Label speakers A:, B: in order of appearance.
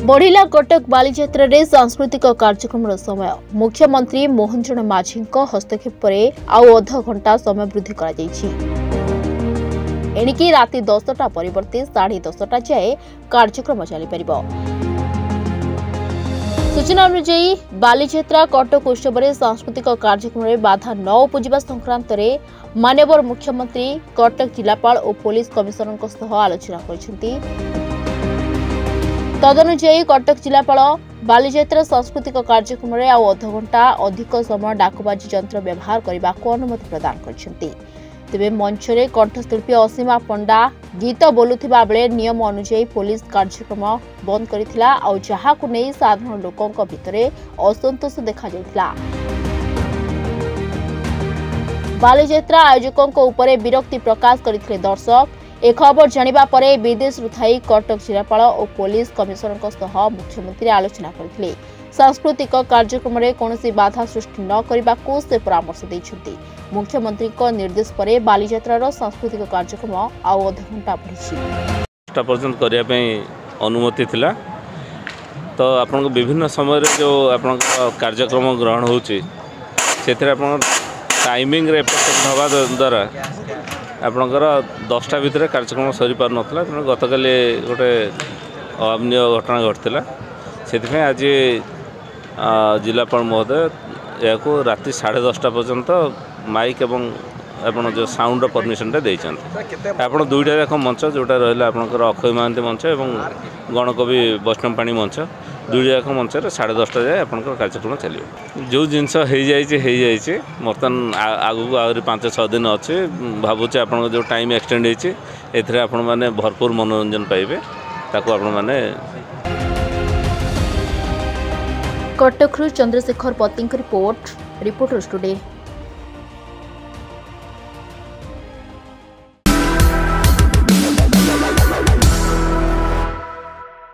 A: बढ़िला कटक बालीजात्रा रे सांस्कृतिक कार्यक्रम समय मुख्यमंत्री मोहन चरण माझी हस्तक्षेप पर आउ अध घंटा समय वृद्धि करा जायछि। एणिकी राति 10टा परिवर्ते 10:30 जाए कार्यक्रम चली परिबो। सूचना अनुसार बालीजात्रा कटक उत्सव में सांस्कृतिक कार्यक्रम में बाधा न उपजिबा संक्रांत रे माननीय मुख्यमंत्री कटक जिलापाल और पुलिस कमिशनर सह आलोचना करिसेंती। तदनुसार कटक जिलापाल बालीजात्रा सांस्कृतिक कार्यक्रम में आउ अध घंटा अधिक समय डाकबाजी यंत्र व्यवहार करने को अनुमति प्रदान करछंती। तेबे मंच रे कंठशिल्पी असीमा पंडा गीत बोलुथिबा बेले नियम अनुसार पुलिस कार्यक्रम बंद करिथिला और जहाकु नै साधारण लोकंक भितरे असंतोष देखा जायतिला। बालीजात्रा आयोजकंक उपरे विरक्ति प्रकाश करथिले दर्शक। ए खबर जानिबा परे विदेश थाई कटक जिलापाल और पुलिस कमिशनर सह मुख्यमंत्री आलोचना करथिले। सांस्कृतिक कार्यक्रम में कौन बाधा सृष्टि न करने को से परामर्श देइछन्ति। मुख्यमंत्री निर्देश पर बालीजात्रा सांस्कृतिक कार्यक्रम आउ अध घंटा बढ़ी
B: पर्यंत करने अनुमति थिला। तो आपन विभिन्न समय जो आपन कार्यक्रम ग्रहण होची टाइमिंग रे हवा द्वारा आपणकर 10टा भितर कार्यक्रम सरी पार नथला। तेणु गतकाली गोटे अभावनीय घटना घटला। से आज जिलापाल महोदय या राति 10:30 पर्यंत माइक एवं आपन जो साउंड परमिशन देते आप दुईटा जाक मंच जोटा रहा आपंकर अक्षय महांती मंच और गणकवि वैष्णव पाणी मंच दुईटा जाक मंच 10:30 जाए आपंकर कार्यक्रम चलो। जो जिनस बर्तमान आगू आहरी 5-6 दिन अच्छे भावुचे आप जो टाइम एक्सटेंड होती आपण मैंने भरपूर मनोरंजन पाइबे ताकू आपण मैंने।
A: कटकरू चंद्रशेखर पति रिपोर्टर स्टूडियो।